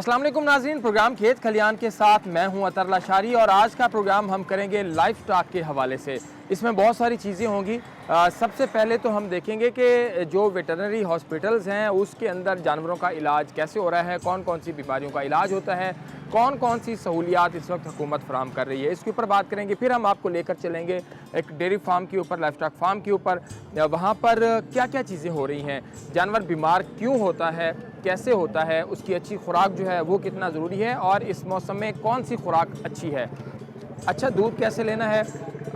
अस्सलाम वालेकुम नाज़रीन, प्रोग्राम खेत खलियान के साथ मैं हूं अतर लाशारी और आज का प्रोग्राम हम करेंगे लाइफ स्टॉक के हवाले से। इसमें बहुत सारी चीज़ें होंगी। सबसे पहले तो हम देखेंगे कि जो वेटरनरी हॉस्पिटल्स हैं उसके अंदर जानवरों का इलाज कैसे हो रहा है, कौन कौन सी बीमारियों का इलाज होता है, कौन कौन सी सहूलियात इस वक्त हुकूमत फराहम कर रही है, इसके ऊपर बात करेंगे। फिर हम आपको लेकर चलेंगे एक डेयरी फार्म के ऊपर, लाइफ स्टॉक फार्म के ऊपर, वहाँ पर क्या क्या चीज़ें हो रही हैं, जानवर बीमार क्यों होता है, कैसे होता है, उसकी अच्छी खुराक जो है वो कितना ज़रूरी है और इस मौसम में कौन सी खुराक अच्छी है, अच्छा दूध कैसे लेना है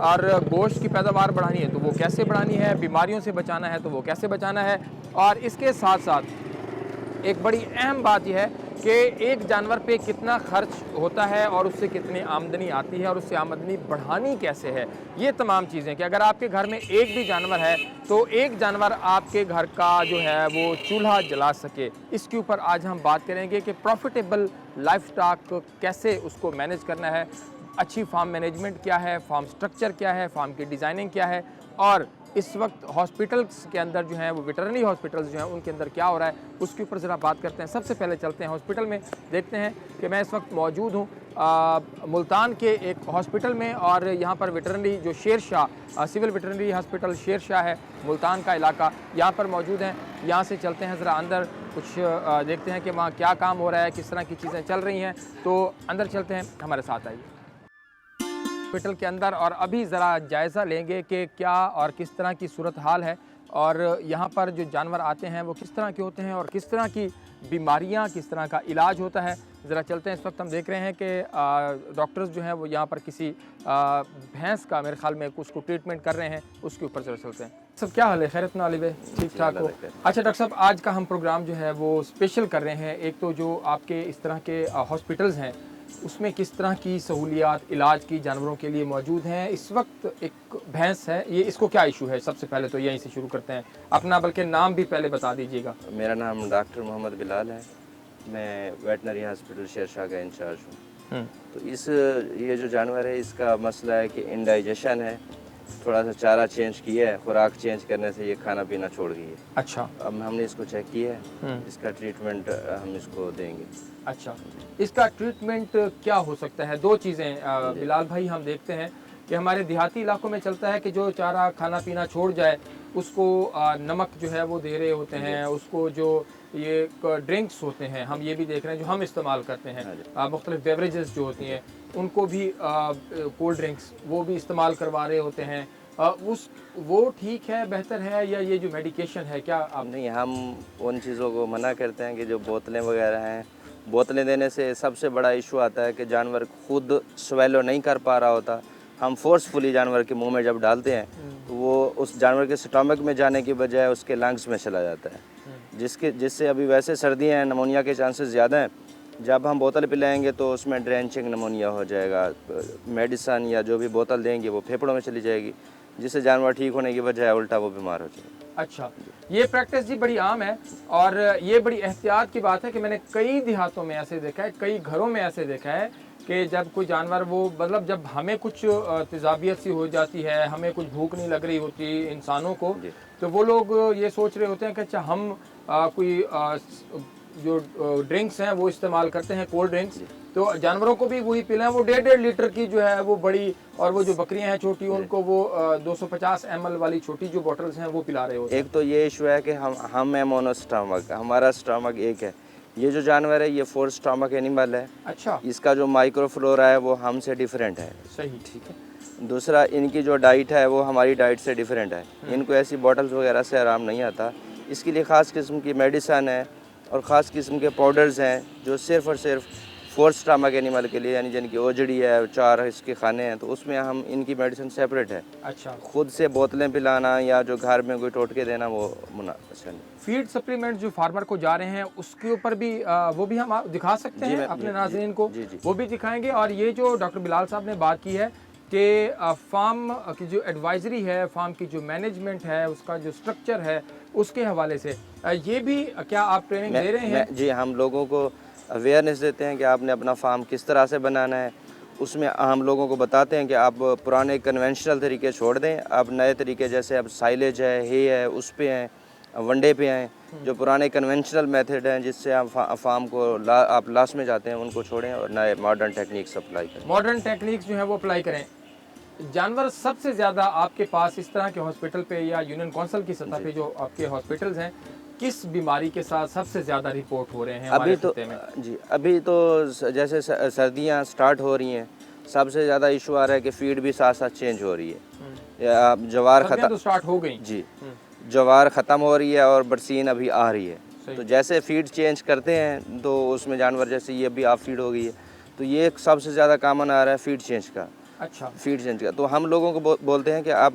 और गोश्त की पैदावार बढ़ानी है तो वो कैसे बढ़ानी है, बीमारियों से बचाना है तो वो कैसे बचाना है। और इसके साथ साथ एक बड़ी अहम बात यह है कि एक जानवर पे कितना खर्च होता है और उससे कितनी आमदनी आती है और उससे आमदनी बढ़ानी कैसे है। ये तमाम चीज़ें कि अगर आपके घर में एक भी जानवर है तो एक जानवर आपके घर का जो है वो चूल्हा जला सके, इसके ऊपर आज हम बात करेंगे कि प्रॉफिटेबल लाइफ स्टॉक कैसे उसको मैनेज करना है, अच्छी फार्म मैनेजमेंट क्या है, फार्म स्ट्रक्चर क्या है, फार्म की डिज़ाइनिंग क्या है और इस वक्त हॉस्पिटल्स के अंदर जो हैं वो वेटरनरी हॉस्पिटल्स जो हैं उनके अंदर क्या हो रहा है, उसके ऊपर ज़रा बात करते हैं। सबसे पहले चलते हैं हॉस्पिटल में, देखते हैं कि मैं इस वक्त मौजूद हूँ मुल्तान के एक हॉस्पिटल में और यहाँ पर वेटरनरी जो Sher Shah civil veterinary hospital Sher Shah है, मुल्तान का इलाका, यहाँ पर मौजूद हैं। यहाँ से चलते हैं ज़रा अंदर, कुछ देखते हैं कि वहाँ क्या काम हो रहा है, किस तरह की चीज़ें चल रही हैं। तो अंदर चलते हैं, हमारे साथ आइए हॉस्पिटल के अंदर और अभी ज़रा जायज़ा लेंगे कि क्या और किस तरह की सूरत हाल है और यहाँ पर जो जानवर आते हैं वो किस तरह के होते हैं और किस तरह की बीमारियाँ, किस तरह का इलाज होता है। ज़रा चलते हैं। इस वक्त हम देख रहे हैं कि डॉक्टर्स जो हैं वो यहाँ पर किसी भैंस का मेरे ख्याल में उसको ट्रीटमेंट कर रहे हैं, उसके ऊपर ज़रा चलते हैं। सब क्या हाल है, खैरत ना आलिब, ठीक ठाक हो? अच्छा डॉक्टर साहब, आज का हम प्रोग्राम जो है वो स्पेशल कर रहे हैं। एक तो जो आपके इस तरह के हॉस्पिटल्स हैं उसमें किस तरह की सहूलियात इलाज की जानवरों के लिए मौजूद हैं। इस वक्त एक भैंस है, ये इसको क्या इशू है, सबसे पहले तो यहीं से शुरू करते हैं। अपना बल्कि नाम भी पहले बता दीजिएगा। मेरा नाम डॉक्टर मोहम्मद बिलाल है, मैं वेटनरी हॉस्पिटल शेरशाह का इंचार्ज हूँ। तो ये जो जानवर है इसका मसला है कि इंडाइजेशन है, थोड़ा सा चारा चेंज किया है, खुराक चेंज करने से ये खाना पीना छोड़ गई है। अच्छा, अब हमने इसको चेक किया है, इसका ट्रीटमेंट हम इसको देंगे। अच्छा, इसका ट्रीटमेंट क्या हो सकता है? दो चीज़ें बिलाल भाई, हम देखते हैं कि हमारे देहाती इलाकों में चलता है कि जो चारा खाना पीना छोड़ जाए उसको नमक जो है वो दे रहे होते हैं, उसको जो ये ड्रिंक्स होते हैं हम ये भी देख रहे हैं जो हम इस्तेमाल करते हैं, मुख्तलिफ बेवरेजेस जो होती हैं उनको भी कोल्ड ड्रिंक्स वो भी इस्तेमाल करवा रहे होते हैं। वो ठीक है, बेहतर है, या ये जो मेडिकेशन है क्या आप? नहीं, हम उन चीज़ों को मना करते हैं कि जो बोतलें वगैरह हैं, बोतलें देने से सबसे बड़ा इशू आता है कि जानवर खुद स्वेलो नहीं कर पा रहा होता। हम फोर्सफुली जानवर के मुंह में जब डालते हैं तो वो उस जानवर के स्टमक में जाने की बजाय उसके लंग्स में चला जाता है, जिससे अभी वैसे सर्दियाँ हैं, नमोनिया के चांसेस ज़्यादा हैं। जब हम बोतल पिलाएंगे तो उसमें ड्रेंचिंग नमोनिया हो जाएगा, मेडिसन या जो भी बोतल देंगे वो फेफड़ों में चली जाएगी, जिससे जानवर ठीक होने की बजाय उल्टा वो बीमार हो जाएगा। अच्छा, ये प्रैक्टिस जी बड़ी आम है और ये बड़ी एहतियात की बात है कि मैंने कई देहातों में ऐसे देखा है, कई घरों में ऐसे देखा है कि जब कोई जानवर वो मतलब जब हमें कुछ तेज़ाबियत सी हो जाती है, हमें कुछ भूख नहीं लग रही होती इंसानों को, तो वो लोग ये सोच रहे होते हैं कि अच्छा हम कोई जो ड्रिंक्स हैं वो इस्तेमाल करते हैं, कोल्ड ड्रिंक्स, तो जानवरों को भी वही पिलाएं। वो 1.5 लीटर की जो है वो बड़ी, और वो जो बकरियां हैं छोटी उनको वो 250 ml वाली छोटी जो बॉटल्स हैं वो पिला रहे होते हैं। एक तो ये इशू है कि हम है मोनोस्टमक, हमारा स्टमक एक है। ये जो जानवर है ये 4 स्टमक एनिमल है। अच्छा, इसका जो माइक्रोफ्लोरा है वो हमसे डिफरेंट है। सही, ठीक है। दूसरा, इनकी जो डाइट है वो हमारी डाइट से डिफरेंट है। इनको ऐसी बॉटल्स वगैरह से आराम नहीं आता। इसके लिए ख़ास किस्म की मेडिसन है और ख़ास किस्म के पाउडर्स हैं जो सिर्फ़ और सिर्फ 4 स्टमक एनिमल के लिए, यानी जिनकी ओजड़ी है, 4 इसके खाने हैं, तो उसमें हम इनकी मेडिसिन सेपरेट है। अच्छा, खुद से बोतलें पिलाना या जो घर में कोई टोटके देना वो मुनासिब नहीं। फीड सप्लीमेंट जो फार्मर को जा रहे हैं उसके ऊपर भी वो भी हम दिखा सकते हैं अपने नाज़रीन को, वो भी दिखाएंगे। और ये जो डॉक्टर बिलाल साहब ने बात की है कि फार्म की जो एडवाइजरी है, फार्म की जो मैनेजमेंट है, उसका जो स्ट्रक्चर है, उसके हवाले से ये भी क्या आप ट्रेनिंग दे रहे हैं? जी, हम लोगों को अवेयरनेस देते हैं कि आपने अपना फार्म किस तरह से बनाना है। उसमें हम लोगों को बताते हैं कि आप पुराने कन्वेंशनल तरीके छोड़ दें, आप नए तरीके जैसे अब साइलेज है, हे है, उस पे हैं, वनडे पे आएँ। जो पुराने कन्वेंशनल मेथड हैं जिससे आप फार्म को आप लास्ट में जाते हैं उनको छोड़ें और नए मॉडर्न टेक्निक्स अप्लाई करें। मॉडर्न टेक्निक्स जो है वो अप्लाई करें। जानवर सबसे ज़्यादा आपके पास इस तरह के हॉस्पिटल पे या यूनियन काउंसिल की सतह पे जो आपके हॉस्पिटल्स हैं, किस बीमारी के साथ सबसे ज़्यादा रिपोर्ट हो रहे हैं हमारे खित्ते में? अभी तो जैसे सर्दियाँ स्टार्ट हो रही हैं, सबसे ज़्यादा इशू आ रहा है कि फीड भी साथ साथ चेंज हो रही है। या जवार सर्दियाँ तो स्टार्ट हो गई। जी, जवार ख़त्म हो रही है और बरसीन अभी आ रही है। तो जैसे फीड चेंज करते हैं तो उसमें जानवर जैसे ये अभी आप फीड हो गई है, तो ये एक सबसे ज़्यादा कॉमन आ रहा है फीड चेंज का। अच्छा, फीड चेंज का तो हम लोगों को बोलते हैं कि आप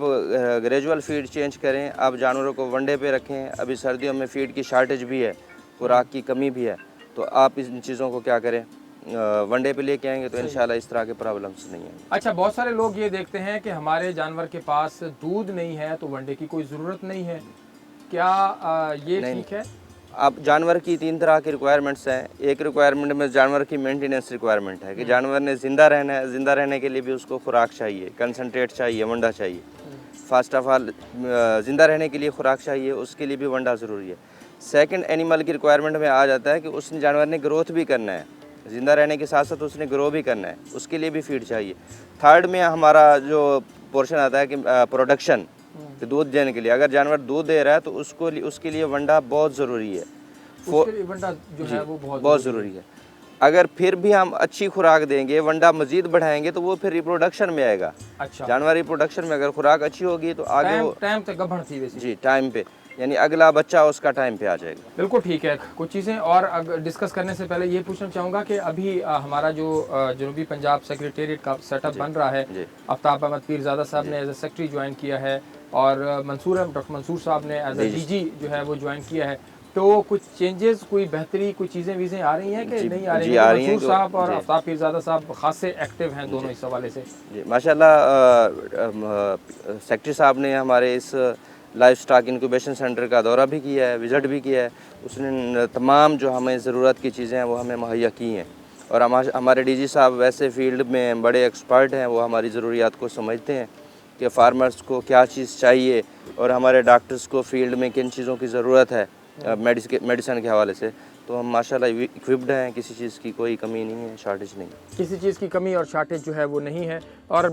ग्रेजुअल फीड चेंज करें, आप जानवरों को वनडे पे रखें। अभी सर्दियों में फीड की शार्टेज भी है, खुराक की कमी भी है, तो आप इन चीज़ों को क्या करें, वनडे पे लेके आएंगे तो इंशाल्लाह इस तरह के प्रॉब्लम्स नहीं हैं। अच्छा, बहुत सारे लोग ये देखते हैं कि हमारे जानवर के पास दूध नहीं है तो वनडे की कोई ज़रूरत नहीं है, क्या ये ठीक है? आप जानवर की 3 तरह की रिक्वायरमेंट्स हैं। एक रिक्वायरमेंट में जानवर की मेंटेनेंस रिक्वायरमेंट है कि जानवर ने ज़िंदा रहना है, ज़िंदा रहने के लिए भी उसको खुराक चाहिए, कंसनट्रेट चाहिए, वंडा चाहिए। फर्स्ट ऑफ ऑल ज़िंदा रहने के लिए खुराक चाहिए, उसके लिए भी वंडा ज़रूरी है। सेकंड, एनिमल की रिक्वायरमेंट में आ जाता है कि उस जानवर ने ग्रोथ भी करना है, ज़िंदा रहने के साथ साथ उसने ग्रो भी करना है, उसके लिए भी फीड चाहिए। थर्ड में हमारा जो पोर्शन आता है कि प्रोडक्शन, कि दूध देने के लिए, अगर जानवर दूध दे रहा है तो उसके लिए वंडा बहुत ज़रूरी है। उसके लिए वंडा जो है वो बहुत ज़रूरी है। अगर फिर भी हम अच्छी खुराक देंगे, वंडा मजीद बढ़ाएंगे तो वो फिर रिप्रोडक्शन में आएगा। अच्छा, जानवर रिप्रोडक्शन में अगर खुराक अच्छी होगी तो आगे टाइम तक गबन थी वैसे। जी, टाइम पे, यानी अगला बच्चा उसका टाइम पे आ जाएगा। बिल्कुल ठीक है। कुछ चीज़ें और डिस्कस करने से पहले ये पूछना चाहूँगा कि अभी हमारा जो जनूबी पंजाब सेक्रेटेरिएट का सेटअप बन रहा है, आफ्ताब अहमद पीरज़ादा साहब ने एज ए सेक्रेटरी ज्वाइन किया है और डॉक्टर मंसूर साहब ने एज ए डीजी जो है वो ज्वाइन किया है, तो कुछ चेंजेस, कोई बेहतरी, कुछ चीज़ें आ रही हैं कि नहीं आ रही हैं? मंसूर साहब और आफ्ताब पीरज़ादा साहब खासे एक्टिव हैं दोनों इस हवाले से। जी माशाल्लाह, सेक्रेटरी साहब ने हमारे इस लाइफ स्टॉक इंक्यूबेशन सेंटर का दौरा भी किया है, विज़िट भी किया है। उसने तमाम जो हमें ज़रूरत की चीज़ें हैं वो हमें मुहैया की हैं और हमारे डीजी साहब वैसे फील्ड में बड़े एक्सपर्ट हैं, वो हमारी ज़रूरियात को समझते हैं कि फार्मर्स को क्या चीज़ चाहिए और हमारे डॉक्टर्स को फील्ड में किन चीज़ों की ज़रूरत है मेडिसिन के हवाले से। तो हम माशाल्लाह इक्विप्ड हैं, किसी चीज़ की कोई कमी नहीं है, शॉर्टेज नहीं, किसी चीज़ की कमी और शॉर्टेज जो है वो नहीं है। और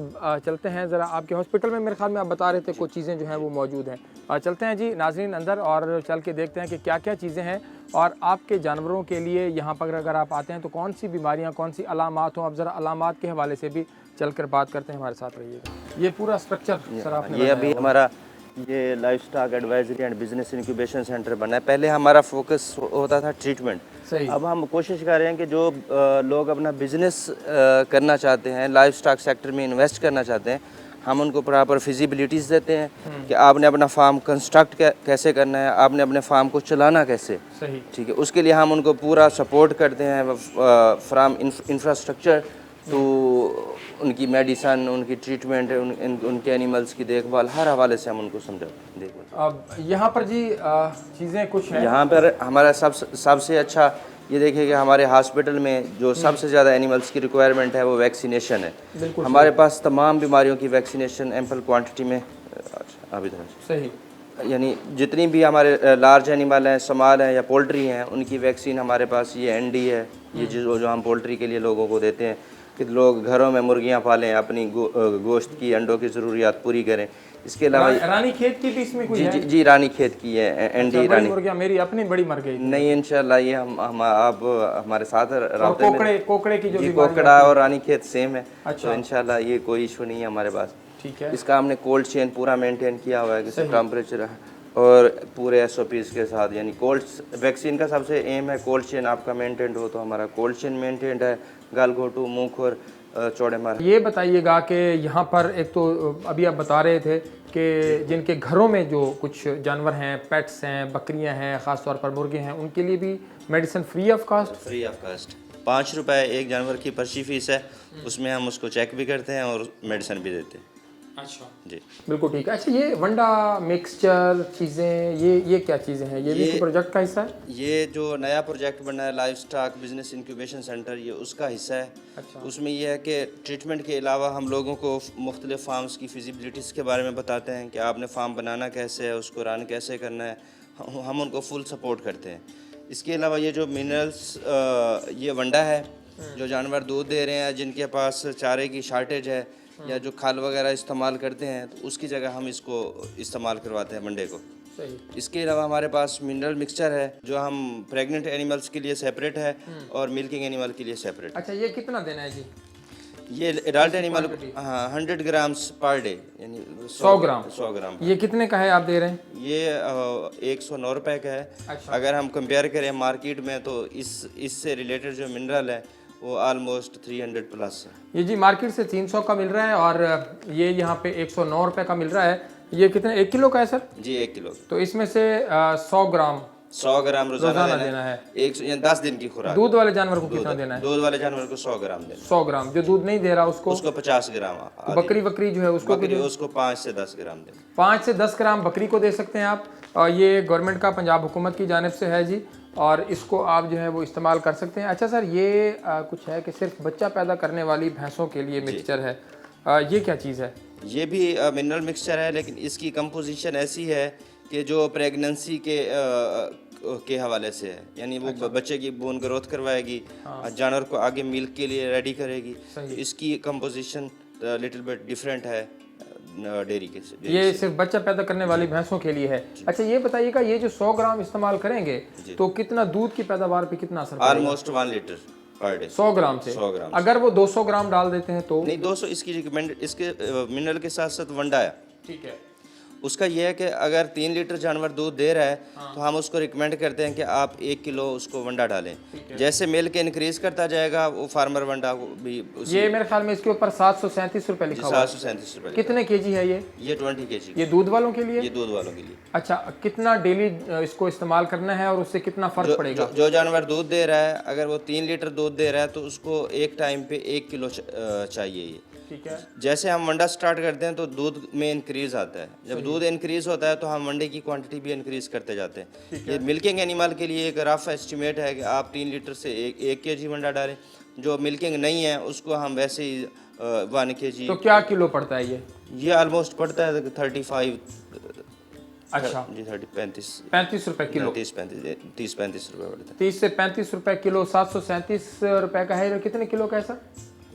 चलते हैं ज़रा आपके हॉस्पिटल में, मेरे ख्याल में आप बता रहे थे कुछ चीज़ें जो हैं वो मौजूद हैं। चलते हैं जी नाज़रीन अंदर और चल के देखते हैं कि क्या क्या चीज़ें हैं और आपके जानवरों के लिए यहाँ पर अगर आप आते हैं तो कौन सी बीमारियाँ, कौन सी अलामात हों। अब ज़रा अलामात के हवाले से भी चल कर बात करते हैं, हमारे साथ रहिएगा। ये पूरा स्ट्रक्चर सर आपने ये अभी हमारा ये life stock advisory and business incubation centre बना है। पहले हमारा फोकस होता था ट्रीटमेंट, अब हम कोशिश कर रहे हैं कि जो लोग अपना बिजनेस करना चाहते हैं, लाइफ स्टॉक सेक्टर में इन्वेस्ट करना चाहते हैं, हम उनको प्रॉपर फिजिबिलिटीज़ देते हैं कि आपने अपना फार्म कंस्ट्रक्ट कैसे करना है, आपने अपने फार्म को चलाना कैसे, सही, ठीक है। उसके लिए हम उनको पूरा सपोर्ट करते हैं फ्राम इंफ्रास्ट्रक्चर टू उनकी मेडिसन, उनकी ट्रीटमेंट, उनके एनिमल्स की देखभाल, हर हवाले से हम उनको समझाते हैं। अब यहाँ पर जी चीज़ें कुछ हैं। यहाँ पर हमारा सबसे अच्छा ये देखिए कि हमारे हॉस्पिटल में जो सबसे ज़्यादा एनिमल्स की रिक्वायरमेंट है वो वैक्सीनेशन है। हमारे पास तमाम बीमारियों की वैक्सीनेशन एम्पल क्वांटिटी में अभी सही, यानी जितनी भी हमारे लार्ज एनिमल हैं, समाल हैं या पोल्ट्री हैं, उनकी वैक्सीन हमारे पास ये एनडी है, ये जो हम पोल्ट्री के लिए लोगों को देते हैं कि लोग घरों में मुर्गियां पालें, अपनी गोश्त की, अंडों की ज़रूरियात पूरी करें। इसके अलावा रानी खेत की भी इसमें कोई है? जी रानी खेत की है एनडी। रानी मुर्गियां मेरी अपनी बड़ी मर गई नहीं, इंशाल्लाह ये हम आप हमारे साथ राब्ते में। कोकड़े की जो जी, कोकड़ा और रानी खेत सेम है। अच्छा। तो इंशाल्लाह ये कोई इशू नहीं है हमारे पास। ठीक है। इसका हमने कोल्ड चेन पूरा मेंटेन किया हुआ है कि टेम्परेचर और पूरे एसओपीज के साथ, यानी कोल्ड वैक्सीन का सबसे एम है कोल्ड चेन आपका मेंटेन हो, तो हमारा कोल्ड चेन मेंटेन है, गलघोटू, मुंह चौड़े मार। ये बताइएगा कि यहाँ पर एक तो अभी आप बता रहे थे कि जिनके घरों में जो कुछ जानवर हैं, पेट्स हैं, बकरियां हैं, ख़ास तौर पर मुर्गे हैं, उनके लिए भी medicine free of cost? Free of cost, 5 रुपए एक जानवर की पर्ची फीस है, उसमें हम उसको चेक भी करते हैं और मेडिसिन भी देते हैं। अच्छा जी, बिल्कुल ठीक है। अच्छा, ये वंडा मिक्सचर चीज़ें, ये क्या चीज़ें हैं? ये भी प्रोजेक्ट का हिस्सा है? ये जो नया प्रोजेक्ट बना है life stock business incubation centre, ये उसका हिस्सा है। अच्छा। उसमें ये है कि ट्रीटमेंट के अलावा हम लोगों को मुख्तलिफ फार्म्स की फिजिबिलिटीज़ के बारे में बताते हैं कि आपने फार्म बनाना कैसे है, उसको रन कैसे करना है, हम उनको फुल सपोर्ट करते हैं। इसके अलावा ये जो मिनरल्स, ये वंडा है, जो जानवर दूध दे रहे हैं, जिनके पास चारे की शार्टेज है या जो खाल वगैरह इस्तेमाल करते हैं, तो उसकी जगह हम इसको इस्तेमाल करवाते हैं वंडे को। सही। इसके अलावा हमारे पास मिनरल मिक्सचर है जो हम प्रेग्नेंट एनिमल्स के लिए सेपरेट है और मिल्किंग एनिमल के लिए सेपरेट। अच्छा, ये कितना देना है जी? ये एडल्ट एनिमल, हाँ, 100 ग्राम्स पर डे, यानी 100 ग्राम। 100 ग्राम। ये कितने का है आप दे रहे हैं? ये 109 रुपए का है। अच्छा। अगर हम कंपेयर करें मार्केट में तो इससे रिलेटेड जो मिनरल है वो ऑलमोस्ट 300 प्लस है। ये जी मार्केट से 300 का मिल रहा है और ये यहाँ पे 109 रुपए का मिल रहा है। ये कितने, 1 किलो का है सर? जी 1 किलो। तो इसमें से 100 ग्राम रोजाना देना है। 10 दिन की खुराक। दूध वाले जानवर को कितना देना है? दूध वाले जानवर को 100 ग्राम देना। 100 ग्राम। जो दूध नहीं दे रहा उसको 50 ग्राम। बकरी जो है उसको 5 से 10 ग्राम देना। 5 से 10 ग्राम बकरी को दे सकते हैं आप। और ये गवर्नमेंट का, पंजाब हुकूमत की जानिब से है जी, और इसको आप जो है वो इस्तेमाल कर सकते हैं। अच्छा सर, ये कुछ है कि सिर्फ बच्चा पैदा करने वाली भैंसों के लिए मिक्सचर है, ये क्या चीज़ है? ये भी मिनरल मिक्सचर है, लेकिन इसकी कंपोजिशन ऐसी है कि जो प्रेगनेंसी के हवाले से है, यानी वो बच्चे की बोन ग्रोथ करवाएगी, जानवर को आगे मिल्क के लिए रेडी करेगी। तो इसकी कंपोजिशन लिटिल बिट डिफरेंट है डेयरी के से। ये सिर्फ बच्चा पैदा करने वाली भैंसों के लिए है। अच्छा, ये बताइएगा, ये जो 100 ग्राम इस्तेमाल करेंगे तो कितना दूध की पैदावार पे कितना असर पड़ेगा? Almost 1 litre per day. 100 ग्राम से? 100 ग्राम। अगर वो 200 ग्राम डाल देते हैं तो? नहीं, 200 इसकी रिकमेंडेड। इसके मिनरल के साथ साथ वंडा है, ठीक है। उसका यह है कि अगर 3 लीटर जानवर दूध दे रहा है तो हम उसको रिकमेंड करते हैं कि आप 1 किलो उसको वंडा डालें। जैसे मिल्क इंक्रीज करता जाएगा वो फार्मर वंडा भी ये मेरे ख्याल में इसके ऊपर 737 रुपए लिखा हुआ है। 737 रुपए। कितने केजी है ये? 20 केजी। ये दूध वालों के लिए? ये दूध वालों के लिए। अच्छा, कितना डेली इसको इस्तेमाल करना है और उससे कितना फर्क पड़ेगा? जो जानवर दूध दे रहा है, अगर वो 3 लीटर दूध दे रहा है तो उसको एक टाइम पे 1 किलो चाहिए ये। ठीक है। जैसे हम वंडा स्टार्ट करते हैं तो दूध में इंक्रीज आता है, जब दूध इंक्रीज होता है तो हम वंडे की क्वांटिटी भी इंक्रीज करते जाते हैं। ये मिल्किंग एनिमल के लिए एक रफ एस्टिमेट है कि आप 3 लीटर से 1 केजी वंडा डालें। जो मिल्किंग नहीं है उसको हम वैसे ही 1 केजी। तो क्या किलो पड़ता है ये ऑलमोस्ट पड़ता है 35। अच्छा जी, 35 रुपए किलो। 30-35 रुपए पड़ता है। 30 से 35 रुपए किलो। 737 रुपए का है। कितने किलो का है सर?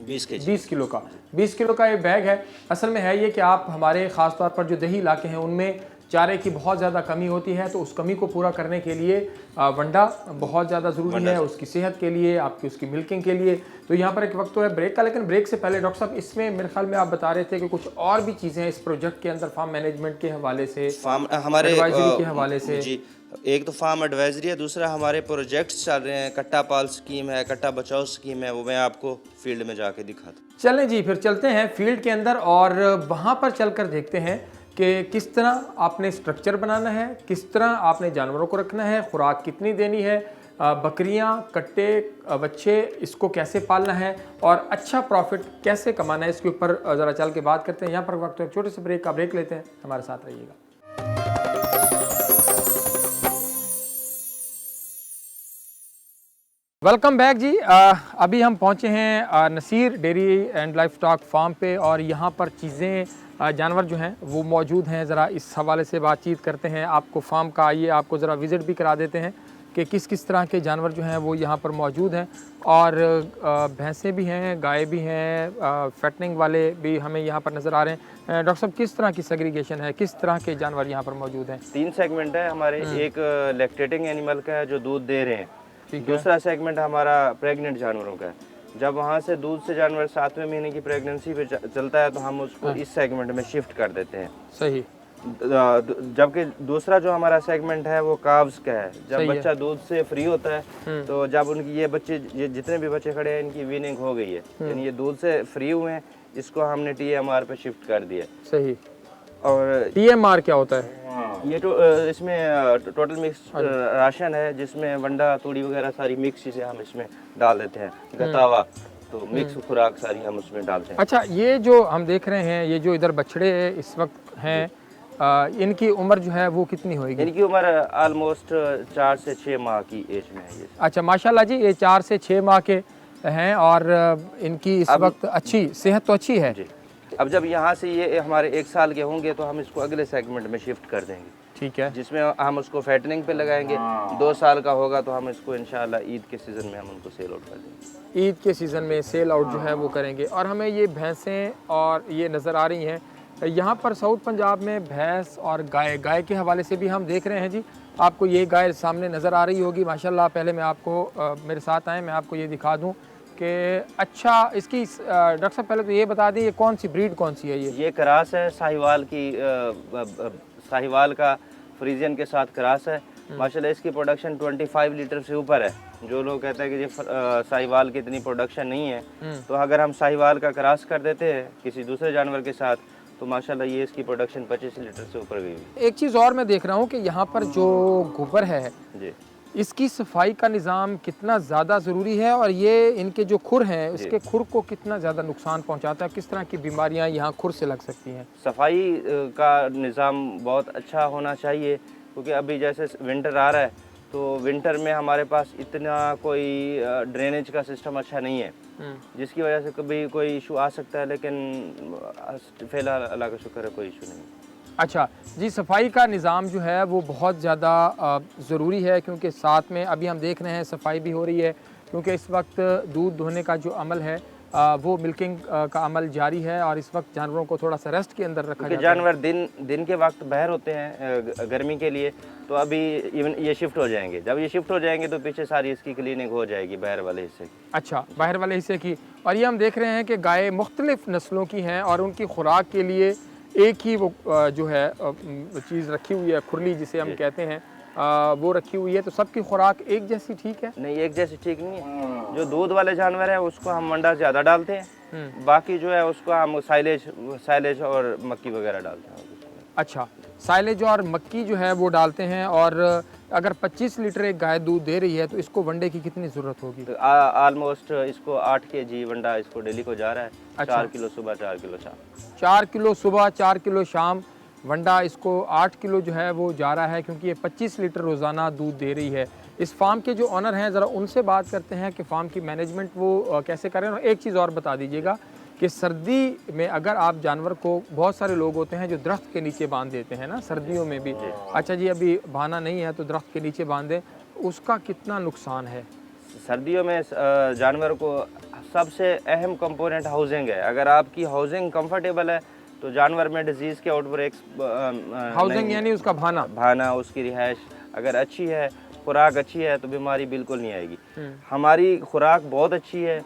20 केजी। 20 किलो का। 20 किलो का ये बैग है। असल में है ये कि आप हमारे ख़ास तौर पर जो दही इलाके हैं उनमें चारे की बहुत ज़्यादा कमी होती है, तो उस कमी को पूरा करने के लिए वंडा बहुत ज़्यादा ज़रूरी है, उसकी सेहत के लिए, आपकी उसकी मिल्किंग के लिए। तो यहाँ पर एक वक्त तो है ब्रेक का, लेकिन ब्रेक से पहले डॉक्टर साहब, इसमें मेरे ख्याल में आप बता रहे थे कि कुछ और भी चीज़ें हैं इस प्रोजेक्ट के अंदर, फार्म मैनेजमेंट के हवाले से, हमारे एडवाइजरी के हवाले से। जी, एक तो फार्म एडवाइजरी है, दूसरा हमारे प्रोजेक्ट्स चल रहे हैं। कट्टा पाल स्कीम है, कट्टा बचाओ स्कीम है, वो मैं आपको फील्ड में जाके दिखाता। चलें जी, फिर चलते हैं फील्ड के अंदर और वहाँ पर चलकर देखते हैं कि किस तरह आपने स्ट्रक्चर बनाना है, किस तरह आपने जानवरों को रखना है, खुराक कितनी देनी है, बकरियां, कट्टे, बच्चे, इसको कैसे पालना है और अच्छा प्रॉफिट कैसे कमाना है, इसके ऊपर ज़रा चल के बात करते हैं। यहाँ पर वक्त एक छोटे से ब्रेक लेते हैं, हमारे साथ रहिएगा। वेलकम बैक जी। अभी हम पहुँचे हैं Naseer dairy and livestock farm पे और यहाँ पर चीज़ें, जानवर जो हैं वो मौजूद हैं। ज़रा इस हवाले से बातचीत करते हैं। आपको फार्म का आइए आपको ज़रा विज़िट भी करा देते हैं कि किस किस तरह के जानवर जो हैं वो यहाँ पर मौजूद हैं। और भैंसें भी हैं, गाय भी हैं, फैटनिंग वाले भी हमें यहाँ पर नज़र आ रहे हैं। डॉक्टर साहब, किस तरह की सेग्रीगेशन है, किस तरह के जानवर यहाँ पर मौजूद हैं? 3 सेगमेंट है हमारे। एक लैक्टेटिंग एनिमल का है जो दूध दे रहे हैं, दूसरा सेगमेंट हमारा प्रेग्नेंट जानवरों का है। जब वहाँ से दूध से जानवर 7वें महीने की प्रेगनेंसी पे चलता है तो हम उसको इस सेगमेंट में शिफ्ट कर देते हैं। सही। जबकि दूसरा जो हमारा सेगमेंट है वो काव्स का है। जब बच्चा दूध से फ्री होता है तो जब उनकी ये बच्चे, जितने भी बच्चे खड़े हैं, इनकी वीनिंग हो गई है, यानी ये दूध से फ्री हुए हैं, इसको हमने TMR पे शिफ्ट कर दिया। सही। और TMR क्या होता है? ये तो इसमें टोटल मिक्स राशन है, जिसमें वंडा, तूड़ी वगैरह सारी मिक्स चीज़ें हम इसमें डाल देते हैं। गतावा, तो मिक्स खुराक सारी हम उसमें डालते हैं। अच्छा, ये जो हम देख रहे हैं, ये जो इधर बछड़े इस वक्त हैं, इनकी उम्र जो है वो कितनी होगी? इनकी उम्र ऑलमोस्ट 4 से 6 माह की एज में है ये। अच्छा, माशाल्लाह जी, ये 4 से 6 माह के हैं और इनकी इस वक्त अच्छी सेहत तो अच्छी है जी। अब जब यहाँ से ये हमारे 1 साल के होंगे तो हम इसको अगले सेगमेंट में शिफ्ट कर देंगे। ठीक है। जिसमें हम उसको फैटनिंग पे लगाएंगे। 2 साल का होगा तो हम इसको इंशाल्लाह ईद के सीज़न में हम उनको सेल आउट कर देंगे। ईद के सीज़न में सेल आउट जो है वो करेंगे। और हमें ये भैंसें और ये नज़र आ रही हैं यहाँ पर साउथ पंजाब में, भैंस और गाय के हवाले से भी हम देख रहे हैं जी। आपको ये गाय सामने नज़र आ रही होगी माशाल्लाह। पहले मैं आपको मेरे साथ आए, मैं आपको ये दिखा दूँ कि अच्छा इसकी डॉक्टर साहब पहले तो ये बता दें ये कौन सी ब्रीड कौन सी है? ये क्रास है साहिवाल की, साहिवाल का फ्रीजियन के साथ क्रास है। माशाल्लाह इसकी प्रोडक्शन 25 लीटर से ऊपर है। जो लोग कहते हैं कि ये साहिवाल की इतनी प्रोडक्शन नहीं है, तो अगर हम साहिवाल का क्रॉस कर देते हैं किसी दूसरे जानवर के साथ तो माशाल्लाह ये इसकी प्रोडक्शन 25 लीटर से ऊपर गई। एक चीज़ और मैं देख रहा हूँ कि यहाँ पर जो गोबर है जी, इसकी सफाई का निज़ाम कितना ज़्यादा ज़रूरी है और ये इनके जो खुर हैं उसके खुर को कितना ज़्यादा नुकसान पहुँचाता है, किस तरह की बीमारियाँ यहाँ खुर से लग सकती हैं? सफाई का निज़ाम बहुत अच्छा होना चाहिए, क्योंकि अभी जैसे विंटर आ रहा है तो विंटर में हमारे पास इतना कोई ड्रेनेज का सिस्टम अच्छा नहीं है, जिसकी वजह से कभी कोई इशू आ सकता है, लेकिन फ़िलहाल अल्लाह का शुक्र है कोई इशू नहीं। अच्छा जी, सफाई का निज़ाम जो है वो बहुत ज़्यादा ज़रूरी है, क्योंकि साथ में अभी हम देख रहे हैं सफाई भी हो रही है, क्योंकि इस वक्त दूध दोहने का जो अमल है वो मिल्किंग का अमल जारी है और इस वक्त जानवरों को थोड़ा सा रेस्ट के अंदर रखा जाता है। जानवर दिन के वक्त बाहर होते हैं गर्मी के लिए, तो अभी इवन ये शिफ्ट हो जाएंगे। जब ये शिफ्ट हो जाएंगे तो पीछे सारी इसकी क्लीनिंग हो जाएगी बाहर वाले हिस्से की। अच्छा, बाहर वाले हिस्से की। और ये हम देख रहे हैं कि गाय मुख्तलिफ नस्लों की हैं और उनकी खुराक के लिए एक ही वो जो है चीज़ रखी हुई है, खुरली जिसे हम कहते हैं, वो रखी हुई है। तो सबकी खुराक एक जैसी ठीक है? नहीं, एक जैसी ठीक नहीं है। जो दूध वाले जानवर है उसको हम मंडा ज़्यादा डालते हैं, बाकी जो है उसको हम साइलेज और मक्की वगैरह डालते हैं। अच्छा, साइलेज और मक्की जो है वो डालते हैं। और अगर 25 लीटर एक गाय दूध दे रही है तो इसको वनडे की कितनी ज़रूरत होगी? तो ऑलमोस्ट इसको 8 kg वंडा इसको डेली को जा रहा है। अच्छा। 4 किलो सुबह 4 किलो शाम। 4 किलो सुबह 4 किलो शाम वंडा इसको 8 किलो जो है वो जा रहा है, क्योंकि ये 25 लीटर रोज़ाना दूध दे रही है। इस फार्म के जो ऑनर हैं ज़रा उनसे बात करते हैं कि फ़ार्म की मैनेजमेंट वो कैसे करें। और एक चीज़ और बता दीजिएगा कि सर्दी में अगर आप जानवर को, बहुत सारे लोग होते हैं जो दरख्त के नीचे बांध देते हैं ना सर्दियों में भी, अच्छा जी अभी बहाना नहीं है तो दरख्त के नीचे बांध दें, उसका कितना नुकसान है? सर्दियों में जानवर को सबसे अहम कंपोनेंट हाउसिंग है। अगर आपकी हाउसिंग कंफर्टेबल है तो जानवर में डिजीज़ के आउटब्रेक्स, हाउसिंग यानी उसका भाना, उसकी रिहाइश अगर अच्छी है, खुराक अच्छी है तो बीमारी बिल्कुल नहीं आएगी। हमारी खुराक बहुत अच्छी है,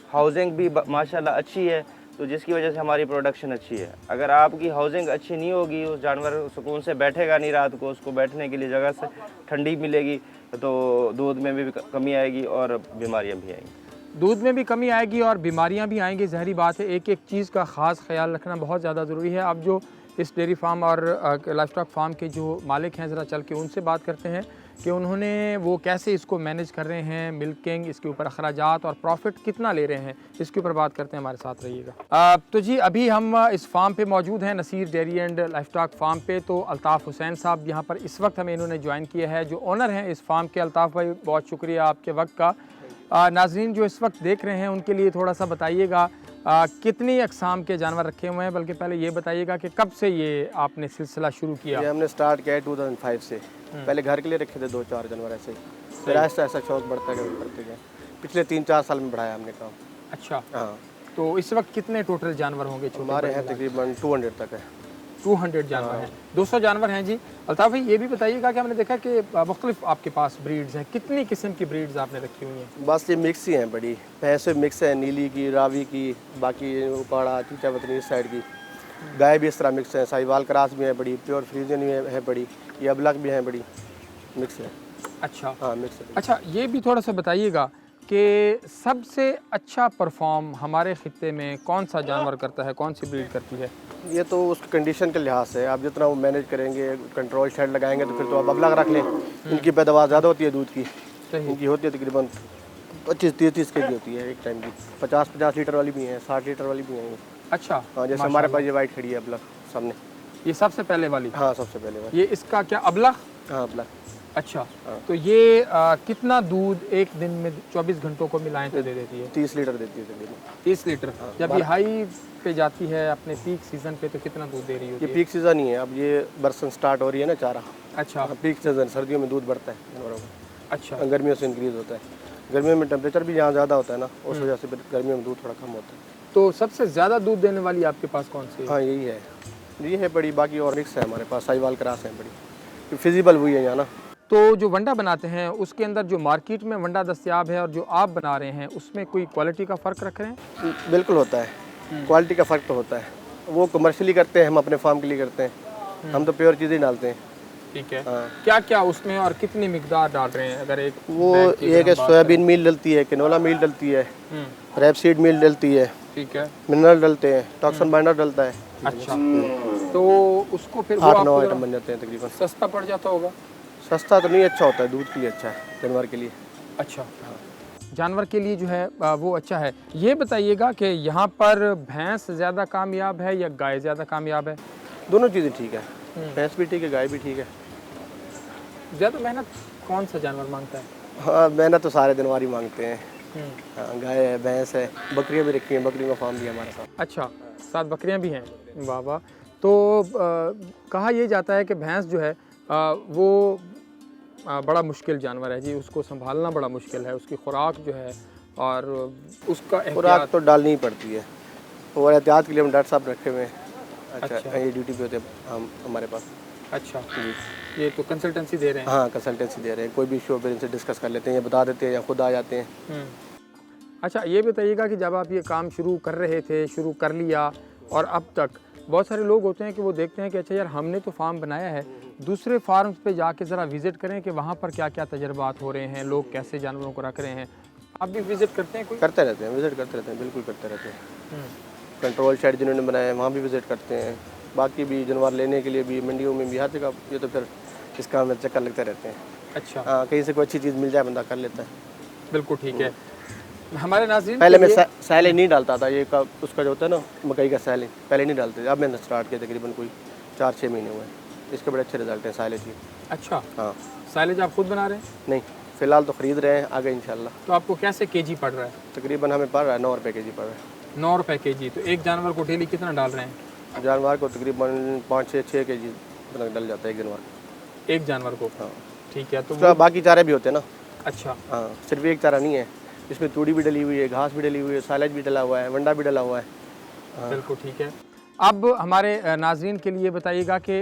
हाउसिंग भी माशाल्लाह अच्छी है, तो जिसकी वजह से हमारी प्रोडक्शन अच्छी है। अगर आपकी हाउसिंग अच्छी नहीं होगी, उस जानवर सुकून से बैठेगा नहीं रात को, उसको बैठने के लिए जगह से ठंडी मिलेगी तो दूध में भी कमी आएगी और बीमारियां भी आएंगी। दूध में भी कमी आएगी और बीमारियां भी आएंगी, ज़ाहिरी बात है। एक एक चीज़ का ख़ास ख्याल रखना बहुत ज़्यादा ज़रूरी है। अब जो इस डेयरी फार्म और लाइफ स्टॉक फार्म के जो मालिक हैं ज़रा चल के उनसे बात करते हैं कि उन्होंने वो कैसे इसको मैनेज कर रहे हैं, मिल्किंग, इसके ऊपर अखराजात और प्रॉफिट कितना ले रहे हैं, इसके ऊपर बात करते हैं। हमारे साथ रहिएगा। तो जी अभी हम इस फार्म पे मौजूद हैं, Naseer dairy and livestock farm पे। तो अल्ताफ़ हुसैन साहब यहाँ पर इस वक्त हमें इन्होंने ज्वाइन किया है, जो ओनर हैं इस फार्म के। अल्ताफ़ भाई बहुत शुक्रिया आपके वक्त का। नाज़रीन जो इस वक्त देख रहे हैं उनके लिए थोड़ा सा बताइएगा कितनी अक़साम के जानवर रखे हुए हैं, बल्कि पहले ये बताइएगा कि कब से ये आपने सिलसिला शुरू किया? ये हमने स्टार्ट किया है 2005 से। पहले घर के लिए रखे थे 2-4 जानवर ऐसे, फिर ऐसा ऐसा शौक बढ़ता गया। पिछले 3-4 साल में बढ़ाया हमने काम। अच्छा, हाँ। तो इस वक्त कितने टोटल जानवर होंगे? हमारे यहाँ तकरीबन 200 तक है। 200 जानवर हैं, 200 जानवर हैं जी। अल्ताफ़ भाई ये भी बताइएगा कि हमने देखा कि मुख्तलिफ आपके पास ब्रीड्स हैं, कितनी किस्म की ब्रीड्स आपने रखी हुई हैं? बस ये मिक्स ही हैं, बड़ी भैंसें मिक्स है, नीली की, रावी की, बाकी उपाड़ा, चीचा वतनी इस साइड की। गाय भी इस तरह मिक्स है, साहिवाल क्रास भी है बड़ी, प्योर फ्रीजियन भी है बड़ी, ये अबलग भी हैं बड़ी, मिक्स है। अच्छा, हाँ मिक्स है। अच्छा ये भी थोड़ा सा बताइएगा कि सबसे अच्छा परफॉर्म हमारे खित्ते में कौन सा जानवर करता है, कौन सी ब्रीड करती है? ये तो उस कंडीशन के लिहाज से आप जितना वो मैनेज करेंगे, कंट्रोल शेड लगाएंगे तो फिर तो आप अबलग रख लें। इनकी पैदावार ज़्यादा होती है दूध की, इनकी होती है तकरीबन 25-30 के जी होती है एक टाइम की। 50-50 लीटर वाली भी हैं, 60 लीटर वाली भी हैं। अच्छा, हाँ, जैसे हमारे पास ये वाइट खड़ी है अबलग सामने। ये सबसे पहले वाली? हाँ सबसे पहले वाली। ये इसका क्या अबलग? हाँ अबलग। अच्छा, तो ये कितना दूध एक दिन में 24 घंटों को मिलाएं तो दे देती है? 30 लीटर देती है तकरीबन। 30 लीटर। जब ये हाई पे जाती है अपने पीक सीजन पे तो कितना दूध दे रही होती ये है? पीक सीज़न ही है, अब ये बरसन स्टार्ट हो रही है ना चारा। अच्छा पीक सीज़न सर्दियों में दूध बढ़ता है जानवरों का, अच्छा गर्मियों से इंक्रीज़ होता है। गर्मियों में टेम्परेचर भी यहाँ ज़्यादा होता है ना, उस वजह से फिर गर्मियों में दूध थोड़ा कम होता है। तो सबसे ज़्यादा दूध देने वाली आपके पास कौन सी है? हाँ यही है, ये है बड़ी, बाकी और मिक्स है हमारे पास, साहिवाल क्रास है बड़ी, फिजिबल हुई है यहाँ ना। तो जो वंडा बनाते हैं उसके अंदर जो मार्केट में वंडा दस्तयाब है और जो आप बना रहे हैं उसमें कोई क्वालिटी का फ़र्क रख रहे हैं? बिल्कुल होता है, क्वालिटी का फ़र्क तो होता है। वो कमर्शियली करते हैं, हम अपने फार्म के लिए करते हैं, हम तो प्योर चीज़ें डालते हैं। ठीक है। हाँ। क्या क्या उसमें और कितनी मिकदार डाल रहे हैं? अगर एक वो बैग की ये अगर कि हम बात सोयाबीन मील डलती है, किनोला मील डलती है, हम्म, रैपसीड मील डलती है, ठीक है। मिनरल डलते हैं, टॉक्सन बाइंडर डलता है। अच्छा, तो उसको फिर वो 8-9 आपको आइटम बन जाते हैं तकरीबन। सस्ता पड़ जाता होगा? सस्ता तो नहीं, अच्छा होता है, दूध के लिए अच्छा है, जानवर के लिए। अच्छा, जानवर के लिए जो है वो अच्छा है। ये बताइएगा कि यहाँ पर भैंस ज़्यादा कामयाब है या गाय ज़्यादा कामयाब है? दोनों चीज़ें ठीक है, भैंस भी ठीक है, गाय भी ठीक है। ज़्यादा मेहनत कौन सा जानवर मांगता है? हाँ मेहनत तो सारे जानवर ही मांगते हैं। हम्म, हाँ गाय है, भैंस है, बकरियाँ भी रखी हैं, बकरियों का फार्म भी है हमारे साथ। अच्छा, 7 बकरियां भी हैं। वाह वाह। तो कहा यह जाता है कि भैंस जो है वो बड़ा मुश्किल जानवर है जी, उसको संभालना बड़ा मुश्किल है, उसकी खुराक जो है और उसका खुराक एहतियात। तो डालनी ही पड़ती है, और एहतियात के लिए हम डॉक्टर साहब रखे हुए हैं। अच्छा। अच्छा, ये ड्यूटी पे होते हैं हम हमारे पास। अच्छा, जी ये तो कंसल्टेंसी दे रहे हैं। हाँ, कंसल्टेंसी दे रहे हैं, कोई भी इशू पे इनसे डिस्कस कर लेते हैं, या बता देते हैं या खुद आ जाते हैं। अच्छा, ये बताइएगा कि जब आप ये काम शुरू कर रहे थे, शुरू कर लिया और अब तक बहुत सारे लोग होते हैं कि वो देखते हैं कि अच्छा यार हमने तो फार्म बनाया है, दूसरे फार्म्स पे जाके ज़रा विज़िट करें कि वहाँ पर क्या क्या तजर्बात हो रहे हैं, लोग कैसे जानवरों को रख रहे हैं। आप भी विज़िट करते हैं कोई? करते रहते हैं, विजिट करते रहते हैं, बिल्कुल करते रहते हैं। कंट्रोल शेड जिन्होंने बनाया है वहाँ भी विजिट करते हैं, बाकी भी जानवर लेने के लिए भी मंडियों में भी, हर जगह ये तो फिर इसका हमें चक्कर लगते रहते हैं। अच्छा, हाँ, कहीं से कोई अच्छी चीज़ मिल जाए बंदा कर लेता है। बिल्कुल ठीक है। हमारे नाज़रीन पहले के मैं लिए- सैले नहीं डालता था, ये का उसका जो होता है ना मकई का सैले, पहले नहीं डालते थे, अब मैंने स्टार्ट किया तकरीबन कोई 4-6 महीने हुए, इसके बड़े अच्छे रिजल्ट हैं साइलेज की। अच्छा, हाँ साइलेज आप खुद बना रहे हैं? नहीं, फ़िलहाल तो ख़रीद रहे हैं, आगे इंशाल्लाह। तो आपको कैसे केजी पड़ रहा है? तकरीबन हमें पड़ रहा है 9 रुपये के जी पड़ रहा है। 9 रुपये केजी। तो एक जानवर को डेली कितना डाल रहे हैं? जानवर को तकरीबन 5-6 के जी डल जाता है एक जानवर को। एक जानवर को? हाँ, ठीक है। तो उसका बाकी चारे भी होते हैं ना। अच्छा, हाँ, सिर्फ एक चारा नहीं है, इसमें तूड़ी भी डली हुई है, घास भी डली हुई है, साइलेज भी डला हुआ है, वंडा भी डला हुआ है। बिल्कुल ठीक है। अब हमारे नाजरीन के लिए बताइएगा कि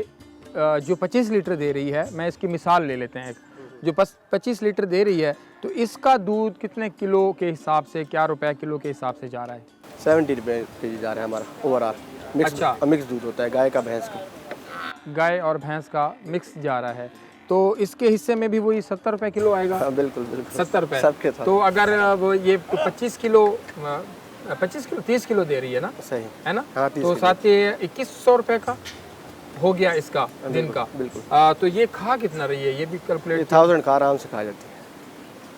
जो 25 लीटर दे रही है, मैं इसकी मिसाल ले लेते हैं, जो 25 लीटर दे रही है तो इसका दूध कितने किलो के हिसाब से, क्या रुपए किलो के हिसाब से जा रहा है? 70 रुपये के जी जा रहा है हमारा ओवरऑल। अच्छा। मिक्स दूध होता है गाय का, भैंस का। गाय और भैंस का मिक्स जा रहा है, तो इसके हिस्से में भी वही 70 रुपए किलो आएगा? हाँ बिल्कुल बिल्कुल, 70 रुपए। सबके साथ। तो अगर वो ये 25 किलो 30 किलो दे रही है ना, सही है ना? हाँ, 30 तो साथ ये 2100 रुपए का हो गया इसका दिन का। बिल्कुल। तो ये खा कितना रही है, ये भी कैलकुलेट? 1000 का आराम से खा जाती है।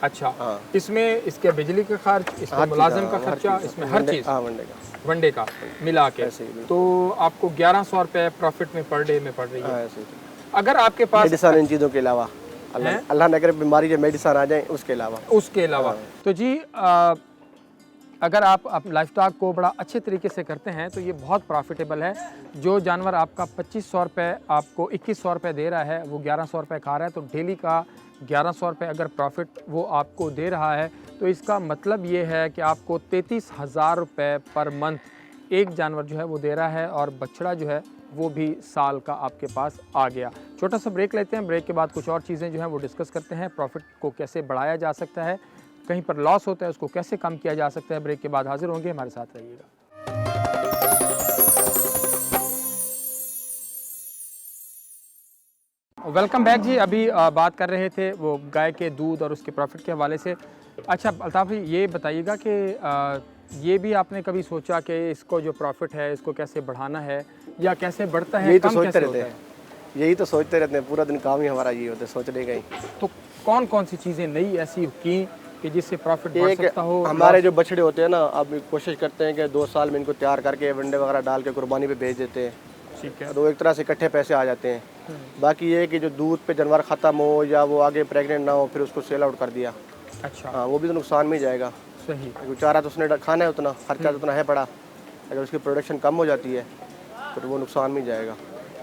अच्छा, हाँ। इसमें इसके बिजली का खर्च, इसमें मुलाजिम का खर्चा, इसमें हर चीज़, हाँ वनडे का, वनडे का मिला के, ऐसे ही बिल्कुल। तो आपको 1100 रुपए प्रॉफिट में पर डे में पड़ रही है। हाँ ऐसे ही। अगर आपके पास मेडिसन इन चीज़ों के अलावा, अल्लाह न करे बीमारी जब मेडिसन आ जाए उसके अलावा। उसके अलावा तो जी अगर आप लाइफ स्टॉक को बड़ा अच्छे तरीके से करते हैं तो ये बहुत प्रॉफिटेबल है। जो जानवर आपका 2500 रुपये आपको 2100 रुपये दे रहा है, वो 1100 रुपये खा रहा है, तो डेली का 1100 रुपये अगर प्रॉफिट वो आपको दे रहा है तो इसका मतलब ये है कि आपको 33,000 रुपये पर मंथ एक जानवर जो है वो दे रहा है, और बछड़ा जो है वो भी साल का आपके पास आ गया। छोटा सा ब्रेक लेते हैं, ब्रेक के बाद कुछ और चीज़ें जो हैं वो डिस्कस करते हैं। प्रॉफिट को कैसे बढ़ाया जा सकता है, कहीं पर लॉस होता है उसको कैसे कम किया जा सकता है। ब्रेक के बाद हाजिर होंगे, हमारे साथ रहिएगा। वेलकम बैक जी। अभी बात कर रहे थे वो गाय के दूध और उसके प्रॉफिट के हवाले से। अच्छा अल्ताफ़ भाई, ये बताइएगा कि ये भी आपने कभी सोचा कि इसको जो प्रॉफिट है इसको कैसे बढ़ाना है या कैसे बढ़ता है? यही तो कम सोचते कैसे रहते होता हैं, यही तो सोचते रहते हैं, पूरा दिन काम ही हमारा ये होता है सोचने का ही। तो कौन कौन सी चीज़ें नई ऐसी की कि जिससे प्रॉफिट बढ़ एक सकता हो? हमारे जो बछड़े होते हैं ना, अब कोशिश करते हैं कि 2 साल में इनको तैयार करके वनडे वगैरह डाल के कुर्बानी पे भेज देते हैं, ठीक है। तो एक तरह से इकट्ठे पैसे आ जाते हैं। बाकी ये है कि जो दूध पे जानवर ख़त्म हो या वो आगे प्रेग्नेंट ना हो फिर उसको सेल आउट कर दिया, अच्छा, हाँ वो भी तो नुकसान में ही जाएगा। सही। क्योंकि चारा तो उसने खाना है उतना, खर्चा तो उतना है पड़ा, अगर उसकी प्रोडक्शन कम हो जाती है तो वो नुकसान में ही जाएगा।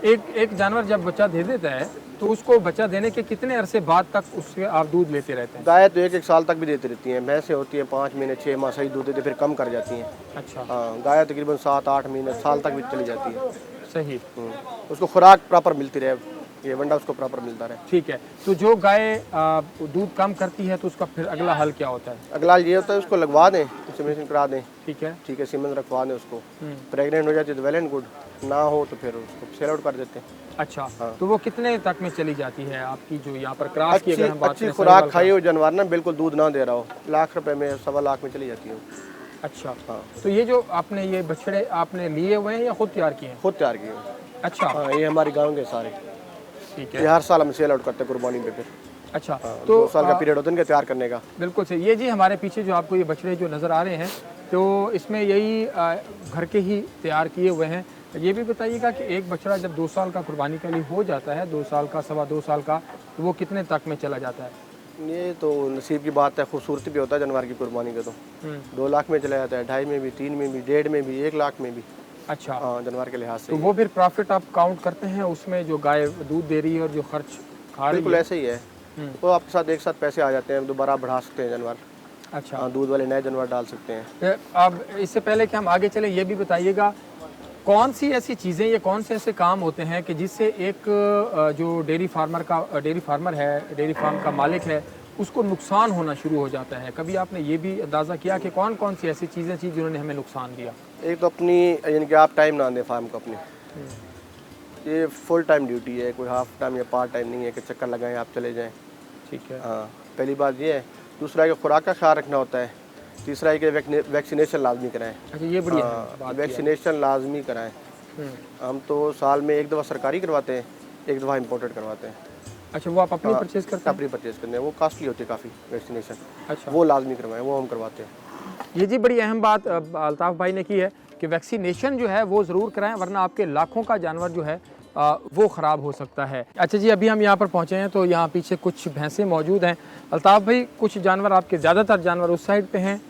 एक जानवर जब बच्चा दे देता है तो उसको बच्चा देने के कितने अरसे बाद तक उससे आप दूध लेते रहते हैं? गाय तो 1-1 साल तक भी देती रहती हैं, भैंसें होती हैं 5 महीने 6 माह सही दूध देती फिर कम कर जाती हैं। अच्छा, हाँ गाय तकरीबन 7-8 महीने साल तक भी चली जाती है। सही। उसको खुराक प्रॉपर मिलती रहे, ये वंडा उसको प्रॉपर मिलता रहे। ठीक है। तो जो गाय दूध कम करती है तो उसका फिर अगला हल क्या होता है? अगला ये होता है उसको लगवा दें, इंसेमिनेशन करा दें, ठीक है। ठीक है, सीमेंस रखवा दें उसको। प्रेग्नेंट हो जाती है तो वेल एंड गुड, ना हो तो फिर उसको सेल आउट कर देते हैं। अच्छा, तो वो कितने तक में चली जाती है आपकी जो यहाँ पर क्रॉस की अगर हम बात अच्छी करें? खुराक खाई हो जानवर ना, बिल्कुल दूध ना दे रहा हो, लाख रुपए में 1.25 लाख में चली जाती है। अच्छा, हाँ। तो ये जो आपने ये बछड़े आपने लिए हुए हैं या खुद तैयार किए हैं? खुद तैयार किए। अच्छा, हाँ ये हमारे गाँव के सारे, ठीक ये है। हर साल हम सेल आउट करते हैं कुर्बानी पे। फिर अच्छा, तो तो 2 साल का पीरियड होता है इनका तैयार करने का। बिल्कुल सही। ये जी हमारे पीछे जो आपको ये बछड़े जो नज़र आ रहे हैं तो इसमें यही घर के ही तैयार किए हुए हैं। ये भी बताइएगा कि एक बछड़ा जब 2 साल का कुर्बानी के लिए हो जाता है, 2 साल का, 2.25 साल का, तो वो कितने तक में चला जाता है? ये तो नसीब की बात है, खूबसूरती भी होता है जानवर की कुर्बानी का। तो 2 लाख में चला जाता है, 2.5 में भी, 3 में भी, 1.5 में भी, 1 लाख में भी। अच्छा, हाँ जानवर के लिहाज से तो वो फिर प्रॉफिट आप काउंट करते हैं उसमें जो गाय दूध दे रही है और जो खर्च खा रही बिल्कुल है? ऐसे ही है। वो आपके साथ एक साथ पैसे आ जाते हैं, दोबारा बढ़ा सकते हैं जानवर। अच्छा, हाँ दूध वाले नए जानवर डाल सकते हैं। अब इससे पहले कि हम आगे चलें ये भी बताइएगा कौन सी ऐसी चीज़ें या कौन से ऐसे काम होते हैं कि जिससे एक जो डेयरी फार्मर है, डेयरी फार्म का मालिक है, उसको नुकसान होना शुरू हो जाता है? कभी आपने ये भी अंदाज़ा किया कि कौन कौन सी ऐसी चीज़ें थी जिन्होंने हमें नुकसान दिया? एक तो अपनी यानी कि आप टाइम ना दें फार्म को अपनी, ये फुल टाइम ड्यूटी है, कोई हाफ टाइम या पार्ट टाइम नहीं है कि चक्कर लगाएं आप चले जाएं। ठीक है। हाँ पहली बात ये है। दूसरा है कि खुराक का ख्याल रखना होता है। तीसरा है कि वैक्सीनेशन लाजमी कराएं। अच्छा, ये बढ़िया हाँ, वैक्सीनेशन लाजमी कराएं। हम तो साल में 1 दफ़ा सरकारी करवाते हैं, 1 दफ़ा इम्पोर्टेड करवाते हैं। अच्छा, वो आप अपनी परचेज करते हैं? अपनी परचेज करने हैं, वो कॉस्टली होती है काफ़ी वैक्सीनेशन। अच्छा, वो लाजमी करवाएं, वो हम करवाते हैं। ये जी बड़ी अहम बात अल्ताफ़ भाई ने की है कि वैक्सीनेशन जो है वो ज़रूर कराएं, वरना आपके लाखों का जानवर जो है वो ख़राब हो सकता है। अच्छा जी, अभी हम यहाँ पर पहुँचे हैं तो यहाँ पीछे कुछ भैंसें मौजूद हैं। अल्ताफ़ भाई, कुछ जानवर आपके ज़्यादातर जानवर उस साइड पे हैं,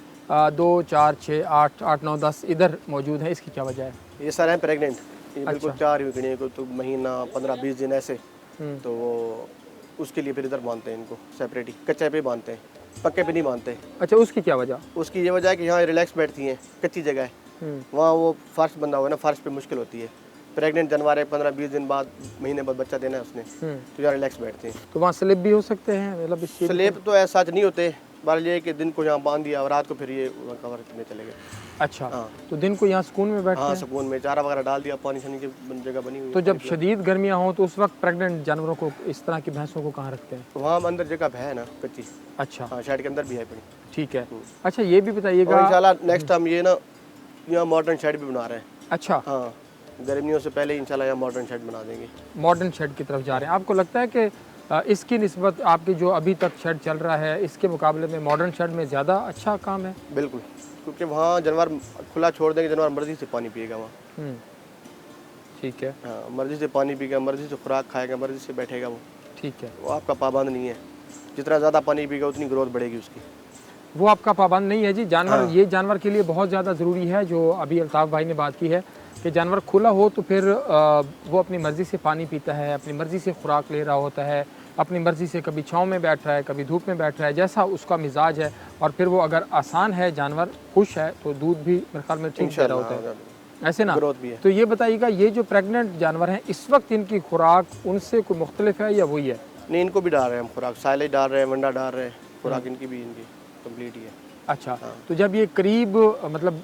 2, 4, 6, 8, 9, 10 इधर मौजूद हैं, इसकी क्या वजह है? ये सारे हैं प्रेग्नेंट, ये बिल्कुल अच्छा। 4 वीकड़ी को तो महीना 15-20 दिन ऐसे, तो वो उसके लिए फिर इधर बांधते हैं इनको सेपरेट ही, कच्चे पे बांधते हैं, पक्के पे नहीं बांधते। अच्छा, उसकी क्या वजह? उसकी ये वजह है कि यहाँ रिलैक्स बैठती हैं, कच्ची जगह है, वहाँ वो फर्श बंधा हुआ है ना, फर्श पे मुश्किल होती है। प्रेग्नेंट जानवर है, 15-20 दिन बाद, महीने बाद बच्चा देना है उसने, तो यहाँ रिलैक्स बैठते हैं। तो वहाँ स्लिप भी हो सकते हैं? मतलब इस चीज़ स्लेब तो ऐसा नहीं होते, बहरहाल ये है कि दिन को यहाँ बांध दिया और रात को फिर ये कवर करने चले गए। अच्छा, हाँ। तो दिन को यहाँ सुकून में बैठते हाँ हैं? सुकून में चारा वगैरह डाल दिया, पानी शानी की जगह बनी हुई तो जब शदीद गर्मियाँ हों तो उस वक्त प्रेग्नेंट जानवरों को, इस तरह की भैंसों को कहाँ रखते हैं? वहाँ अंदर जगह है ना कच्ची, अच्छा, हाँ शेड के अंदर भी है पड़ी। ठीक है। अच्छा, ये भी बताइएगा। इंशाल्लाह नेक्स्ट टाइम ये ना यहाँ मॉडर्न शेड भी बना रहे हैं। अच्छा, हाँ गर्मियों से पहले इंशाल्लाह यहाँ मॉडर्न शेड बना देंगे। मॉडर्न शेड की तरफ जा रहे हैं। आपको लगता है कि इसकी निस्बत आपकी जो अभी तक शेड चल रहा है इसके मुकाबले में मॉडर्न शेड में ज़्यादा अच्छा काम है? बिल्कुल, क्योंकि वहाँ जानवर खुला छोड़ देंगे, जानवर मर्जी से पानी पिएगा वहाँ। ठीक है। हाँ मर्जी से पानी पिएगा, मर्जी से खुराक खाएगा, मर्जी से बैठेगा वो। ठीक है। वो आपका पाबंद नहीं है, जितना ज़्यादा पानी पिएगा उतनी ग्रोथ बढ़ेगी उसकी। वो आपका पाबंद नहीं है जी। जानवर ये जानवर के लिए बहुत ज़्यादा ज़रूरी है जो अभी अल्ताफ़ भाई ने बात की है कि जानवर खुला हो तो फिर वो अपनी मर्ज़ी से पानी पीता है, अपनी मर्ज़ी से खुराक ले रहा होता है, अपनी मर्ज़ी से कभी छाँव में बैठ रहा है, कभी धूप में बैठ रहा है, जैसा उसका मिजाज है। और फिर वो अगर आसान है, जानवर खुश है, तो दूध भी मेरे ख्याल में ठीक दे रहा होता है, ऐसे ना? ग्रोथ भी है। तो ये बताइएगा, ये जो प्रेग्नेंट जानवर हैं इस वक्त इनकी खुराक उनसे कोई मुख्तलिफ है या वही है? नहीं इनको भी डाल रहे हैं हम खुराक, साइलेज डाल रहे हैं, वंडा डाल रहे हैं, खुराक इनकी भी इनकी कंप्लीट ही है। अच्छा, तो जब ये करीब मतलब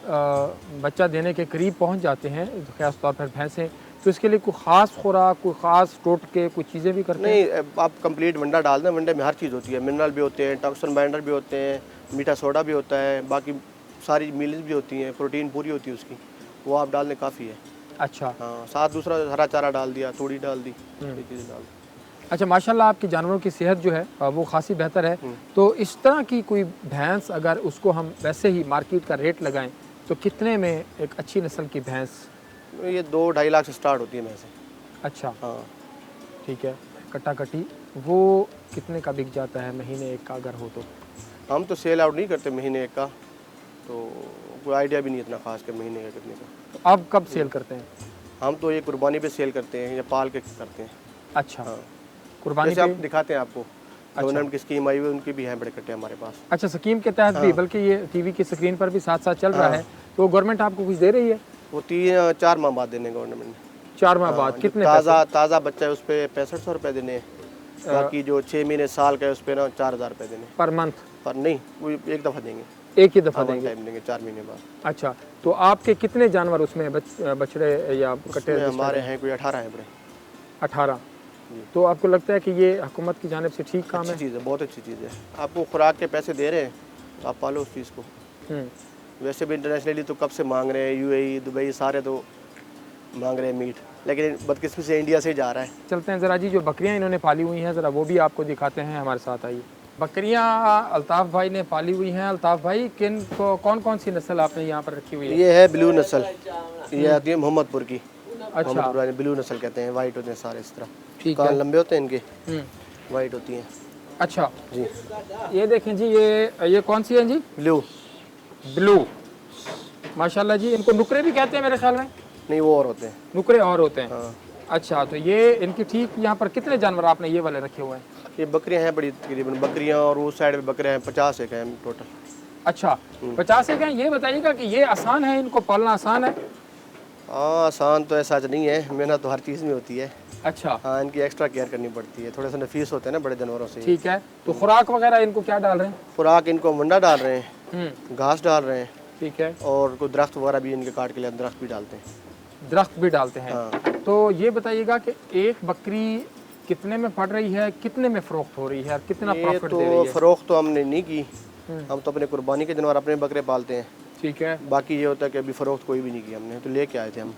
बच्चा देने के करीब पहुंच जाते हैं, ख़ास तौर पर भैंसें, तो इसके लिए कोई ख़ास खुराक, कोई ख़ास टोटके, कोई चीज़ें भी करते हैं? नहीं आप कंप्लीट वंडा डाल दें, वंडे में हर चीज़ होती है, मिनरल भी होते हैं, टॉक्सिन बाइंडर भी होते हैं, मीठा सोडा भी होता है, बाकी सारी मील्स भी होती हैं, प्रोटीन पूरी होती है उसकी, वो आप डाल दें काफ़ी है। अच्छा, हाँ साथ दूसरा हरा चारा डाल दिया, तूड़ी डाल दी, ये चीज़ें डाल दी। अच्छा, माशाल्लाह आपकी जानवरों की सेहत जो है वो खासी बेहतर है। तो इस तरह की कोई भैंस अगर उसको हम वैसे ही मार्केट का रेट लगाएं तो कितने में एक अच्छी नस्ल की भैंस ये 2-2.5 लाख से स्टार्ट होती है भैंसें। अच्छा हाँ ठीक है। कट्टा कट्टी वो कितने का बिक जाता है महीने एक का अगर हो तो? हम तो सेल आउट नहीं करते महीने एक का, तो कोई आइडिया भी नहीं इतना खास के महीने का कितने का। तो आप कब सेल करते हैं? हम तो ये कुर्बानी पे सेल करते हैं या पाल के करते हैं। अच्छा हाँ कुर्बानी जैसे पे। आप दिखाते हैं आपको गवर्नमेंट की स्कीम आई हुई है, उनकी भी हैं बड़े कट्टे हमारे पास। अच्छा स्कीम के तहत भी, बल्कि ये टीवी की स्क्रीन पर भी साथ साथ चल रहा है, तो गवर्नमेंट आपको कुछ दे रही है? वो 3-4 माह बाद देने गवर्नमेंट ने। 4 माह हाँ, बाद जो कितने ताज़ा बच्चा है उस पर 6500 रुपये देने हैं। बाकी जो 6 महीने साल का है उस पर ना 4000 रुपये देने। Per month? पर नहीं, वो एक दफ़ा देंगे, एक ही दफ़ा वन देंगे? टाइम देंगे 4 महीने बाद। अच्छा तो आपके कितने जानवर उसमें बछड़े या कट्टे? उसमें हमारे हैं कोई 18 हैं बड़े। 18। तो आपको लगता है कि ये हुकूमत की जानिब से ठीक काम अच्छी है? चीज़ है, बहुत अच्छी चीज़ है। आपको खुराक के पैसे दे रहे हैं तो आप पालो उस चीज़ को। वैसे भी इंटरनेशनली तो कब से मांग रहे हैं, यूएई दुबई सारे तो मांग रहे हैं मीट, लेकिन बदकिस्मती से इंडिया से ही जा रहा है। चलते हैं ज़रा जी, जो बकरियां इन्होंने पाली हुई हैं ज़रा वो भी आपको दिखाते हैं, हमारे साथ आइए। बकरियां अल्ताफ़ भाई ने पाली हुई हैं। अल्ताफ़ भाई किन कौन कौन सी नस्ल आपने यहाँ पर रखी हुई है? ये है ब्लू नस्ल, ये आती है मोहम्मदपुर की। अच्छा मोहम्मदपुर ब्लू नस्ल कहते हैं, वाइट होते हैं सारे इस तरह, ठीक कान है। लंबे होते हैं इनके, हम्म, वाइट होती हैं अच्छा जी। ये देखें जी, ये कौन सी है जी? ब्लू ब्लू, माशाल्लाह जी। इनको नुकरे भी कहते हैं मेरे ख्याल में? नहीं, वो और होते हैं। नुकरे और होते हैं? हाँ, अच्छा तो ये इनकी ठीक यहाँ पर कितने जानवर आपने ये वाले रखे हुए हैं? ये बकरियां हैं बड़ी, तकरीबन बकरियां और उस साइड में बकरे हैं 50 एक हैं टोटल। अच्छा 50 एक हैं। ये बताइएगा कि ये आसान है, इनको पालना आसान है? हाँ आसान तो ऐसा नहीं है, मेहनत तो हर चीज़ में होती है। अच्छा हाँ इनकी एक्स्ट्रा केयर करनी पड़ती है, थोड़े से नफीस होते हैं ना बड़े जानवरों से। ठीक है। तो खुराक वगैरह इनको क्या डाल रहे हैं? खुराक इनको मंडा डाल रहे हैं, घास डाल रहे हैं, ठीक है। और कोई दरख्त वगैरह भी इनके काट के लिए दरख्त भी डालते हैं। दरख्त भी डालते हैं? हाँ तो ये बताइएगा कि एक बकरी कितने में पड़ रही है, कितने में फ़रोख्त हो रही है और कितना ये प्रॉफिट तो दे रही है? फ़रोख्त तो हमने नहीं की, हम तो अपने कुर्बानी के जानवर अपने बकरे पालते हैं। ठीक है। बाकी ये होता है कि अभी फ़रोख्त कोई भी नहीं की हमने, तो लेके आए थे हम।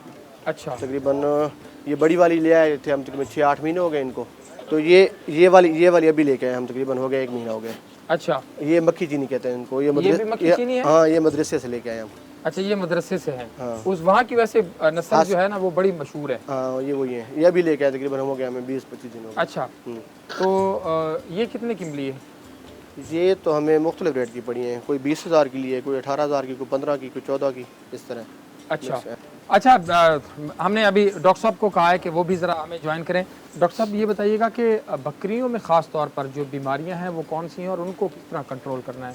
अच्छा तकरीबन ये बड़ी वाली ले आए थे हम, तकरीबन 6-8 महीने हो गए इनको। तो ये वाली अभी लेके आए हम, तकरीबन हो गया 1 महीना हो गया। अच्छा ये मक्खी चीनी कहते हैं इनको। ये भी मक्खी चीनी है? हाँ ये मदरसे से लेके आए हम। अच्छा ये मदरसे से है? हाँ। उस वहाँ की वैसे नस्ल जो है ना वो बड़ी मशहूर है। हाँ ये वही है, ये अभी लेके आए तकरीबन हो गया हमें 20-25 दिन हो गए। अच्छा तो ये कितने की मिली है? ये तो हमें मुख्तलिफ रेट की पड़ी हैं, कोई 20,000 की लिए, कोई 18,000 की, कोई 15 की, कोई 14 की, इस तरह। अच्छा अच्छा हमने अभी डॉक्टर साहब को कहा है कि वो भी ज़रा हमें ज्वाइन करें। डॉक्टर साहब ये बताइएगा कि बकरियों में ख़ास तौर पर जो बीमारियां हैं वो कौन सी हैं और उनको किस तरह कंट्रोल करना है?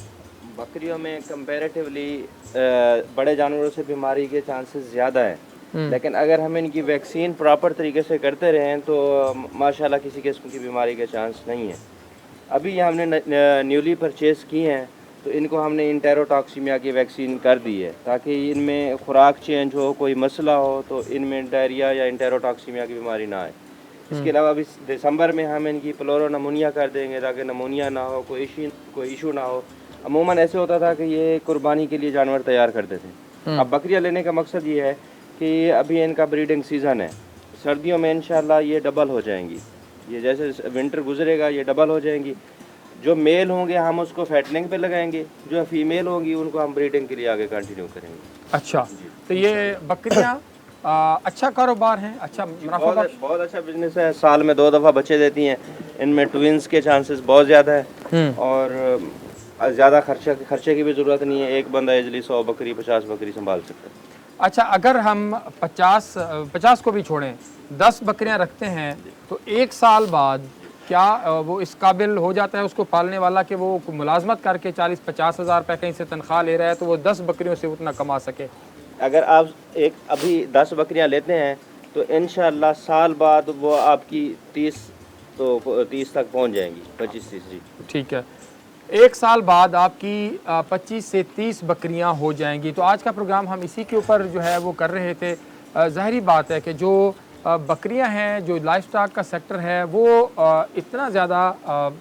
बकरियों में कंपैरेटिवली बड़े जानवरों से बीमारी के चांसेस ज़्यादा हैं, लेकिन अगर हम इनकी वैक्सीन प्रॉपर तरीके से करते रहें तो माशाल्लाह किसी किस्म की बीमारी के चांस नहीं है। अभी ये हमने न्यूली परचेज़ की हैं, तो इनको हमने इंटेरोटॉक्सीमिया की वैक्सीन कर दी है ताकि इनमें खुराक चेंज हो, कोई मसला हो तो इनमें डायरिया या इंटेरोटॉक्सीमिया की बीमारी ना आए। इसके अलावा अभी दिसंबर में हम इनकी प्लोरो नमूनिया कर देंगे ताकि नमूनिया ना हो, कोई इशू ना हो। अमूमन ऐसे होता था कि ये कुर्बानी के लिए जानवर तैयार करते थे। अब बकरियां लेने का मकसद ये है कि अभी इनका ब्रीडिंग सीज़न है, सर्दियों में इंशाल्लाह ये डबल हो जाएंगी। ये जैसे विंटर गुजरेगा ये डबल हो जाएंगी। जो मेल होंगे हम उसको फैटनिंग पे लगाएंगे, जो फीमेल होंगी उनको हम ब्रीडिंग के लिए आगे कंटिन्यू करेंगे। अच्छा तो ये बकरियां अच्छा कारोबार है, अच्छा मुनाफा बख्श? बहुत अच्छा बिजनेस है। साल में 2 दफ़ा बच्चे देती हैं। इनमें ट्विंस के चांसेस बहुत ज़्यादा है और ज़्यादा खर्चे की भी ज़रूरत नहीं है। एक बंदा इजली 100 बकरी 50 बकरी संभाल सकता है। अच्छा अगर हम 50 को भी छोड़ें, 10 बकरियां रखते हैं तो 1 साल बाद क्या वो इस काबिल हो जाता है उसको पालने वाला कि वो मुलाजमत करके 40-50 हज़ार रुपये कहीं से तनख्वाह ले रहा है तो वो 10 बकरियों से उतना कमा सके? अगर आप अभी 10 बकरियां लेते हैं तो इंशाअल्लाह साल बाद वो आपकी 30 तक पहुंच जाएंगी, 25-30 जी। ठीक है, 1 साल बाद आपकी 25 से 30 बकरियां हो जाएंगी। तो आज का प्रोग्राम हम इसी के ऊपर जो है वो कर रहे थे। ज़ाहिरी बात है कि जो बकरियां हैं, जो लाइफस्टॉक का सेक्टर है वो इतना ज़्यादा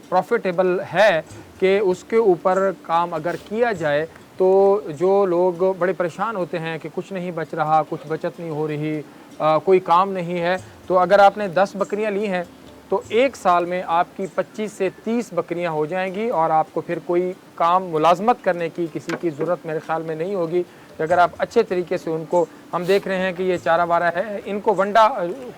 प्रॉफिटेबल है कि उसके ऊपर काम अगर किया जाए तो जो लोग बड़े परेशान होते हैं कि कुछ नहीं बच रहा, कुछ बचत नहीं हो रही, कोई काम नहीं है, तो अगर आपने 10 बकरियां ली हैं तो 1 साल में आपकी 25 से 30 बकरियां हो जाएंगी और आपको फिर कोई काम मुलाजमत करने की किसी की ज़रूरत मेरे ख़्याल में नहीं होगी। कि अगर आप अच्छे तरीके से उनको, हम देख रहे हैं कि ये चारा वारा है, इनको वंडा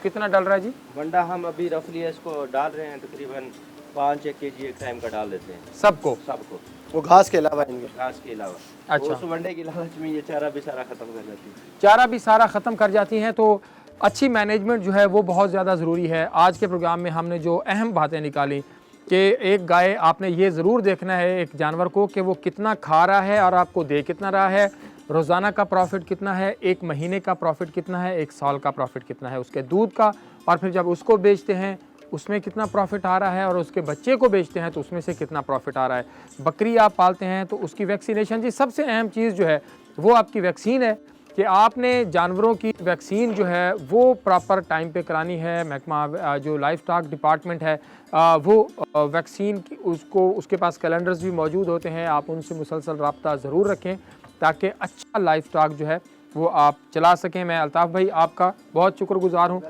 कितना डल रहा है जी? वंडा हम अभी रफली इसको डाल रहे हैं तकरीबन 5-1 kg एक टाइम का डाल देते हैं सबको? सबको, वो घास के अलावा इनके। घास के अलावा। अच्छा। उस वनडे की लालच में ये चारा भी सारा खत्म कर जाती है। चारा भी सारा ख़त्म कर जाती हैं। तो अच्छी मैनेजमेंट जो है वो बहुत ज़्यादा ज़रूरी है। आज के प्रोग्राम में हमने जो अहम बातें निकाली कि एक गाय, आपने ये ज़रूर देखना है एक जानवर को कि वो कितना खा रहा है और आपको दे कितना रहा है, रोज़ाना का प्रॉफिट कितना है, एक महीने का प्रॉफिट कितना है, एक साल का प्रॉफिट कितना है उसके दूध का, और फिर जब उसको बेचते हैं उसमें कितना प्रॉफिट आ रहा है, और उसके बच्चे को बेचते हैं तो उसमें से कितना प्रॉफिट आ रहा है। बकरी आप पालते हैं तो उसकी वैक्सीनेशन, जी सबसे अहम चीज़ जो है वो आपकी वैक्सीन है कि आपने जानवरों की वैक्सीन जो है वो प्रॉपर टाइम पे करानी है। महकमा जो लाइफ स्टॉक डिपार्टमेंट है वो वैक्सीन की उसको, उसके पास कैलेंडर्स भी मौजूद होते हैं, आप उनसे मुसलसल रब्ता ज़रूर रखें ताकि अच्छा लाइफ स्टॉक जो है वो आप चला सकें। मैं अल्ताफ़ भाई आपका बहुत शुक्रगुज़ार हूँ।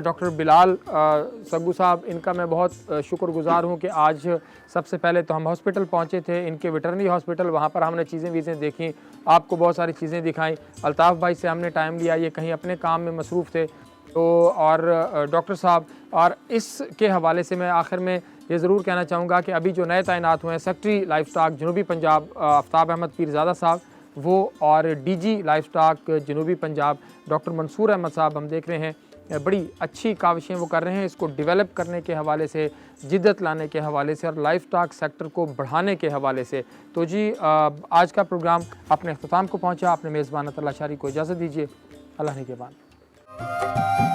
डॉक्टर बिलाल सग्गू साहब, इनका मैं बहुत शुक्रगुज़ार हूँ कि आज सबसे पहले तो हम हॉस्पिटल पहुँचे थे, इनके वेटरनरी हॉस्पिटल, वहाँ पर हमने चीज़ें देखी, आपको बहुत सारी चीज़ें दिखाई। अल्ताफ़ भाई से हमने टाइम लिया, ये कहीं अपने काम में मसरूफ़ थे, तो और डॉक्टर साहब, और इसके हवाले से मैं आखिर में ये ज़रूर कहना चाहूँगा कि अभी जो नए तैनात हुए हैं सेक्रेटरी लाइफ स्टॉक जनूबी पंजाब आफ्ताब अहमद पीरज़ादा साहब वो, और डीजी लाइफ स्टॉक जनूबी पंजाब डॉक्टर मंसूर अहमद साहब, हम देख रहे हैं बड़ी अच्छी काविशें वो कर रहे हैं इसको डेवलप करने के हवाले से, जिद्दत लाने के हवाले से और लाइफ स्टॉक सेक्टर को बढ़ाने के हवाले से। तो जी आज का प्रोग्राम अपने अख्ताम को पहुँचा। अपने मेज़बान अतरल्ला शारी को इजाज़त दीजिए। अल्लाह ने के बाद।